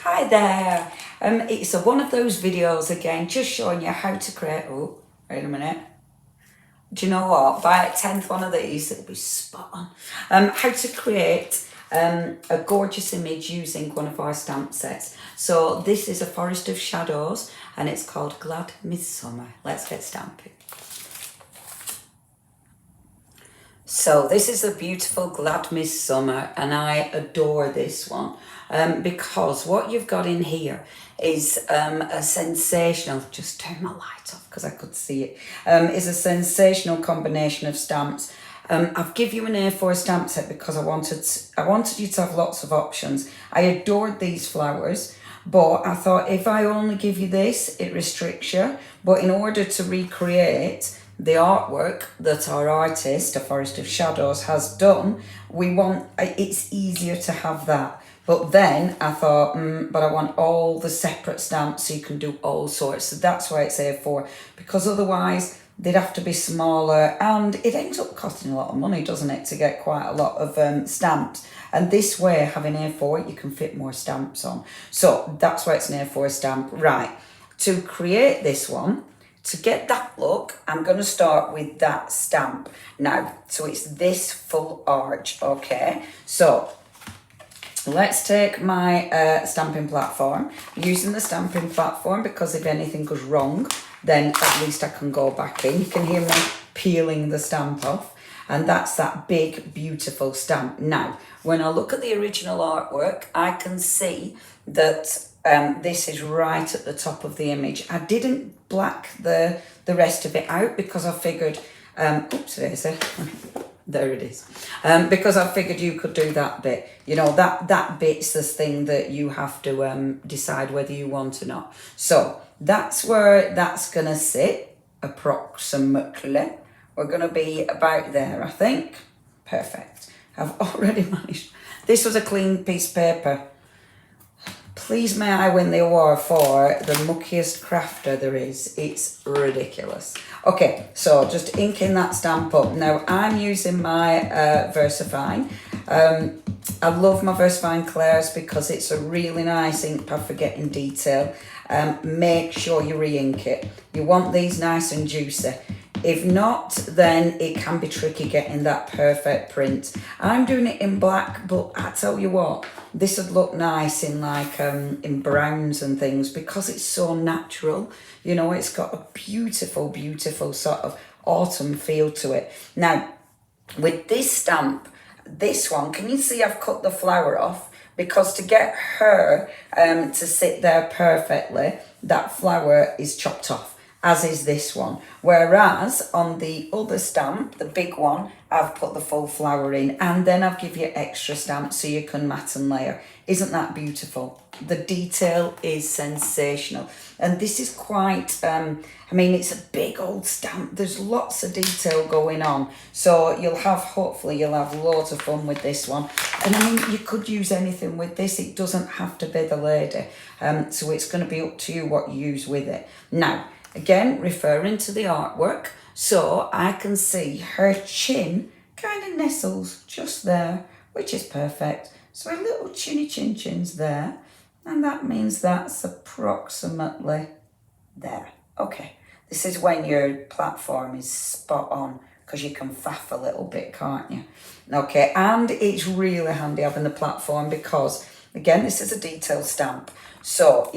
Hi there. It's one of those videos again, just showing you how to create. Oh, wait a minute. Do you know what? By 10th one of these, it'll be spot on. How to create a gorgeous image using one of our stamp sets. So this is a Forest of Shadows, and it's called Glad Midsummer. Let's get stamping. So this is a beautiful Glad Midsummer, and I adore this one because what you've got in here is a sensational, just turn my light off because I could see it, is a sensational combination of stamps. I've given you an A4 stamp set because I wanted you to have lots of options. I adored these flowers, but I thought if I only give you this, it restricts you. But in order to recreate the artwork that our artist, a Forest of Shadows, has done, it's easier to have that. But then I thought, but I want all the separate stamps so you can do all sorts. So that's why it's A4, because otherwise they'd have to be smaller, and it ends up costing a lot of money, doesn't it, to get quite a lot of stamps. And this way, having A4, you can fit more stamps on. So that's why it's an A4 stamp. Right, to create this one, to get that look, I'm going to start with that stamp. Now, so it's this full arch, okay? So let's take my stamping platform. I'm using the stamping platform because if anything goes wrong, then at least I can go back in. You can hear me peeling the stamp off. And that's that big, beautiful stamp. Now, when I look at the original artwork, I can see that this is right at the top of the image. I didn't black the rest of it out because I figured, oops, there's it. There it is. Because I figured you could do that bit. You know, that bit's the thing that you have to decide whether you want or not. So that's where that's going to sit, approximately. We're going to be about there, I think. Perfect. I've already managed. This was a clean piece of paper. Please may I win the award for the muckiest crafter there is. It's ridiculous. Okay, so just inking that stamp up. Now, I'm using my VersaFine. I love my VersaFine Claire's because it's a really nice ink pad for getting detail. Make sure you re-ink it. You want these nice and juicy. If not, then it can be tricky getting that perfect print. I'm doing it in black, but I tell you what, this would look nice in like in browns and things because it's so natural. You know, it's got a beautiful, beautiful sort of autumn feel to it. Now, with this stamp, this one, can you see I've cut the flower off? Because to get her to sit there perfectly, that flower is chopped off, as is this one. Whereas on the other stamp, the big one, I've put the full flower in, and then I've give you extra stamps so you can mat and layer. Isn't that beautiful? The detail is sensational. And this is quite, I mean, it's a big old stamp. There's lots of detail going on. So hopefully you'll have loads of fun with this one. And I mean, you could use anything with this. It doesn't have to be the lady. So it's going to be up to you what you use with it. Now, again, referring to the artwork, so I can see her chin kind of nestles just there, which is perfect. So a little chinny chin chin's there, and that means that's approximately there. Okay, this is when your platform is spot on, because you can faff a little bit, can't you? Okay, and it's really handy having the platform because, again, this is a detailed stamp. So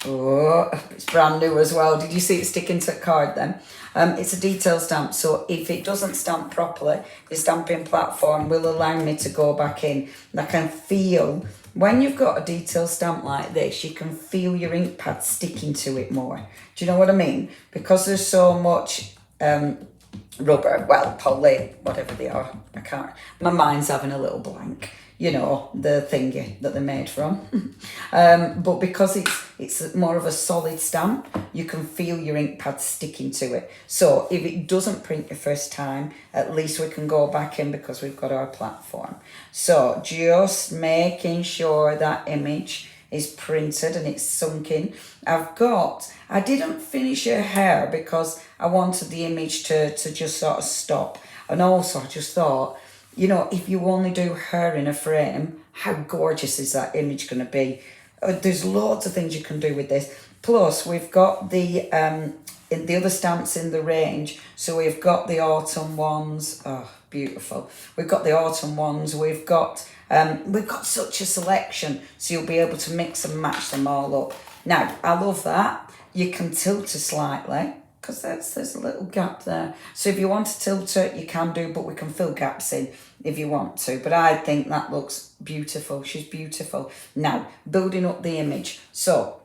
oh, it's brand new as well. Did you see it sticking to the card then? It's a detail stamp, so if it doesn't stamp properly, the stamping platform will allow me to go back in. And I can feel, when you've got a detail stamp like this, you can feel your ink pad sticking to it more. Do you know what I mean? Because there's so much rubber, well, poly, whatever they are. I can't, my mind's having a little blank. You know, the thingy that they're made from. But because it's more of a solid stamp, you can feel your ink pad sticking to it. So if it doesn't print your first time, at least we can go back in because we've got our platform. So just making sure that image is printed and it's sunk in. I didn't finish her hair because I wanted the image to just sort of stop. And also I just thought, you know, if you only do her in a frame, how gorgeous is that image going to be? There's loads of things you can do with this. Plus, we've got the other stamps in the range. So we've got the autumn ones. Oh, beautiful. We've got the autumn ones. We've got such a selection. So you'll be able to mix and match them all up. Now, I love that. You can tilt it slightly because there's a little gap there. So if you want to tilt it, you can do, but we can fill gaps in if you want to. But I think that looks beautiful. She's beautiful. Now, building up the image. So,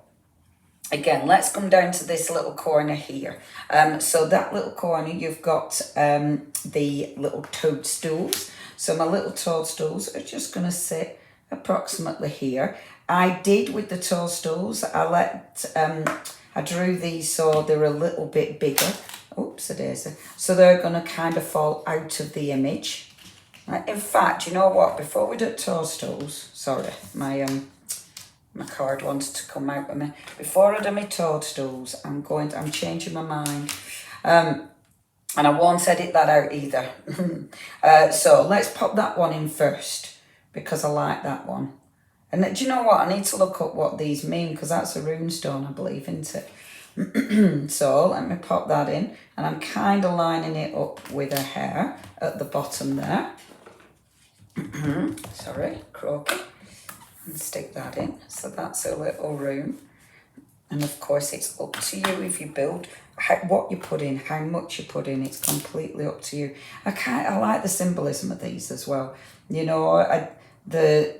again, let's come down to this little corner here. So that little corner, you've got the little toadstools. So my little toadstools are just going to sit approximately here. I did with the toadstools, I drew these so they're a little bit bigger. Oops, a daisy. So they're going to kind of fall out of the image. Right. In fact, you know what? Before we do toadstools, sorry, my card wants to come out with me. Before I do my toadstools, I'm changing my mind. And I won't edit that out either. So let's pop that one in first because I like that one. And do you know what? I need to look up what these mean because that's a runestone, I believe, isn't it? So let me pop that in. And I'm kind of lining it up with her hair at the bottom there. Sorry, croaky. And stick that in. So that's a little rune. And of course, it's up to you if you build what you put in, how much you put in. It's completely up to you. I like the symbolism of these as well. You know, the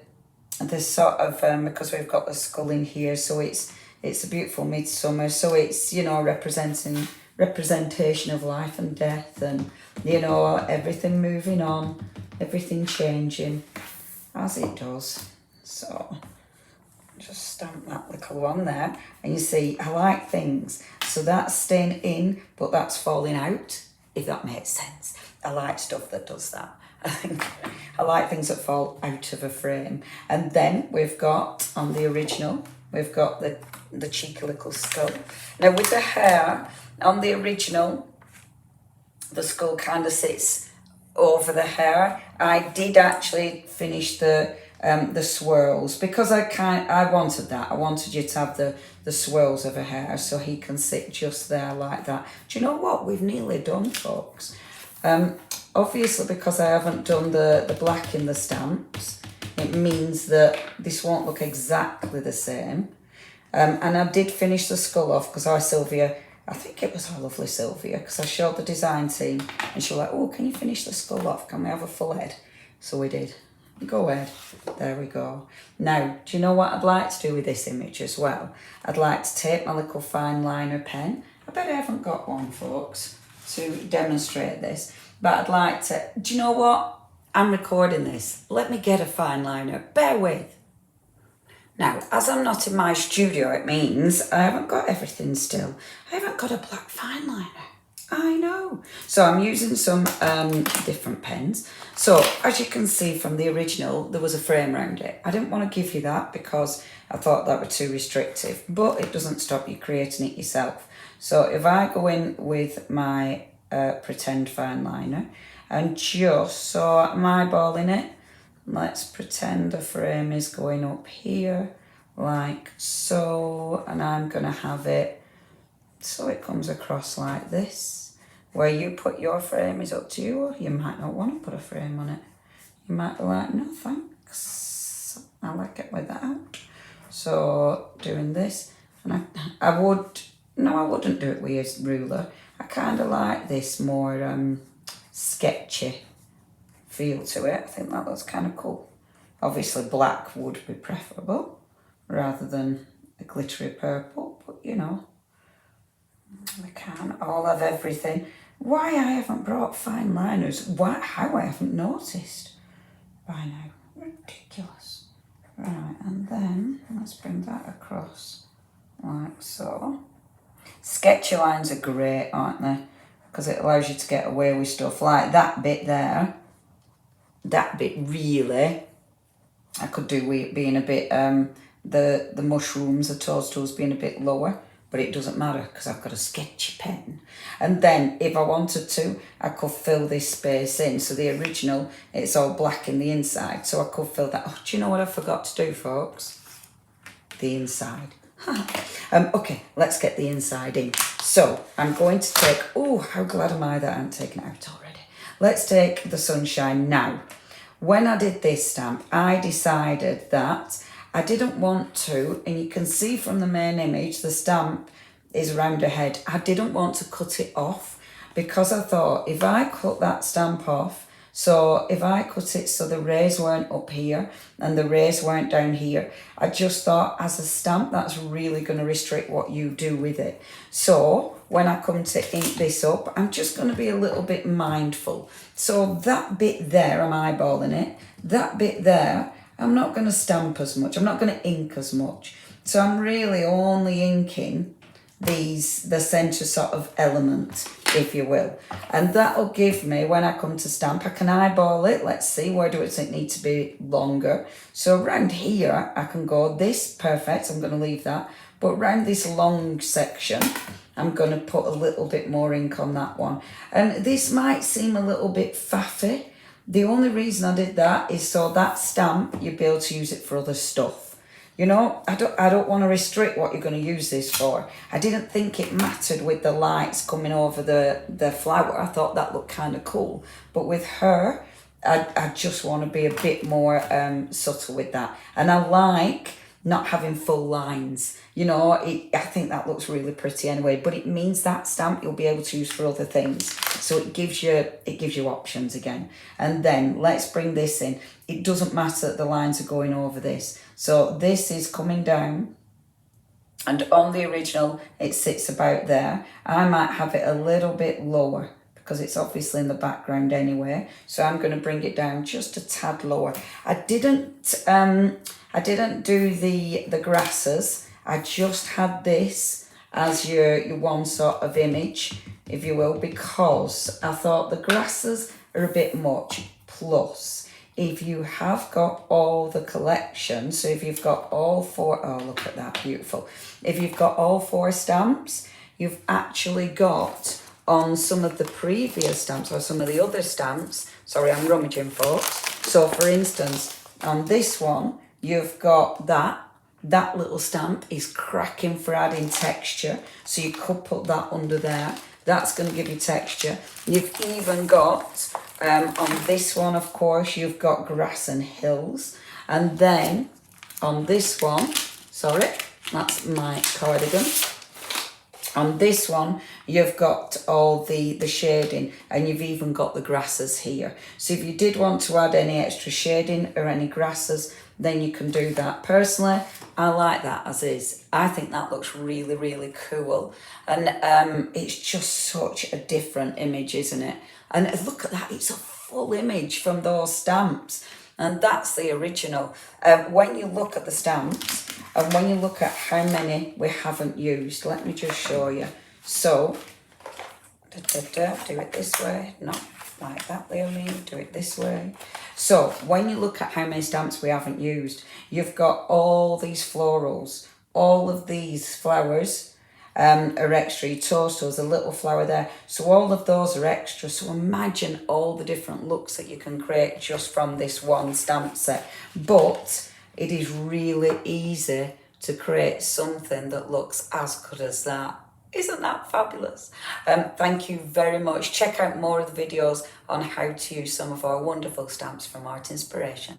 sort of because we've got the skull in here, so it's a beautiful midsummer. So it's, you know, representation of life and death, and you know, everything moving on, everything changing as it does. So just stamp that little one there, and you see I like things. So that's staying in, but that's falling out, if that makes sense. I like stuff that does that. I think I like things that fall out of a frame. And then we've got, on the original, we've got the cheeky little skull. Now with the hair, on the original, the skull kind of sits over the hair. I did actually finish the swirls because I wanted that. I wanted you to have the swirls of her hair so he can sit just there like that. Do you know what? We've nearly done, folks. Obviously, because I haven't done the black in the stamps, it means that this won't look exactly the same. And I did finish the skull off because I think it was our lovely Sylvia, because I showed the design team and she was like, oh, can you finish the skull off? Can we have a full head? So we did. Go ahead. There we go. Now, do you know what I'd like to do with this image as well? I'd like to take my little fine liner pen. I bet I haven't got one, folks, to demonstrate this. But I'd like to, do you know what? I'm recording this. Let me get a fine liner. Bear with. Now, as I'm not in my studio, it means I haven't got everything still. I haven't got a black fine liner. I know. So I'm using some different pens. So as you can see from the original, there was a frame around it. I didn't want to give you that because I thought that were too restrictive, but it doesn't stop you creating it yourself. So if I go in with my pretend fine liner and just so I'm eyeballing it, let's pretend the frame is going up here like so, and I'm going to have it so it comes across like this. Where you put your frame is up to you, or you might not want to put a frame on it. You might be like, no thanks, I like it with that out. So doing this, and I wouldn't do it with a ruler. I kind of like this more sketchy feel to it. I think that looks kind of cool. Obviously black would be preferable rather than a glittery purple, but you know, we can't all have everything. Why I haven't brought fine liners, how I haven't noticed by now. Ridiculous. Right, and then let's bring that across like so. Sketchy lines are great, aren't they? Because it allows you to get away with stuff like that bit there. That bit really, I could do with being a bit, the mushrooms, the toadstools being a bit lower. But it doesn't matter because I've got a sketchy pen. And then if I wanted to, I could fill this space in. So the original, it's all black in the inside. So I could fill that. Oh, do you know what I forgot to do, folks? the inside. Okay, let's get the inside in. So I'm going to take, oh, how glad am I that I haven't taken it out already. Let's take the sunshine now. When I did this stamp, I decided that I didn't want to, and you can see from the main image, the stamp is round ahead. I didn't want to cut it off because I thought if I cut that stamp off, so if I cut it so the rays weren't up here and the rays weren't down here, I just thought as a stamp, that's really going to restrict what you do with it. So when I come to ink this up, I'm just going to be a little bit mindful. So that bit there, I'm eyeballing it. That bit there, I'm not going to stamp as much. I'm not going to ink as much. So I'm really only inking the centre sort of element, if you will. And that'll give me, when I come to stamp, I can eyeball it. Let's see, where does it need to be longer? So around here, I can go this, perfect, I'm going to leave that. But around this long section, I'm going to put a little bit more ink on that one. And this might seem a little bit faffy. The only reason I did that is so that stamp, you'll be able to use it for other stuff. You know, I don't want to restrict what you're going to use this for. I didn't think it mattered with the lights coming over the flower. I thought that looked kind of cool. But with her, I just want to be a bit more subtle with that. And I like not having full lines. You know, I think that looks really pretty anyway. But it means that stamp you'll be able to use for other things. So it gives you options again. And then let's bring this in. It doesn't matter that the lines are going over this. So this is coming down, and on the original it sits about there. I might have it a little bit lower because it's obviously in the background anyway. So I'm going to bring it down just a tad lower. I didn't do the grasses. I just had this as your one sort of image, if you will, because I thought the grasses are a bit much. Plus, if you have got all the collection, so if you've got all four, oh, look at that, beautiful. If you've got all four stamps, you've actually got on some of the previous stamps or some of the other stamps, sorry, I'm rummaging, folks. So for instance, on this one, you've got that little stamp is cracking for adding texture. So you could put that under there. That's going to give you texture. You've even got, on this one, of course, you've got grass and hills. And then on this one, sorry, that's my cardigan. On this one, you've got all the shading, and you've even got the grasses here. So if you did want to add any extra shading or any grasses, then you can do that. Personally, I like that as is. I think that looks really, really cool. And it's just such a different image, isn't it? And look at that, it's a full image from those stamps. And that's the original. When you look at the stamps, and when you look at how many we haven't used, let me just show you. So, do it this way, not like that, Leonie, do it this way. So, when you look at how many stamps we haven't used, you've got all these florals, all of these flowers are extra. Your toadstools, a little flower there. So all of those are extra. So imagine all the different looks that you can create just from this one stamp set. But it is really easy to create something that looks as good as that. Isn't that fabulous? Thank you very much. Check out more of the videos on how to use some of our wonderful stamps from Art Inspiration.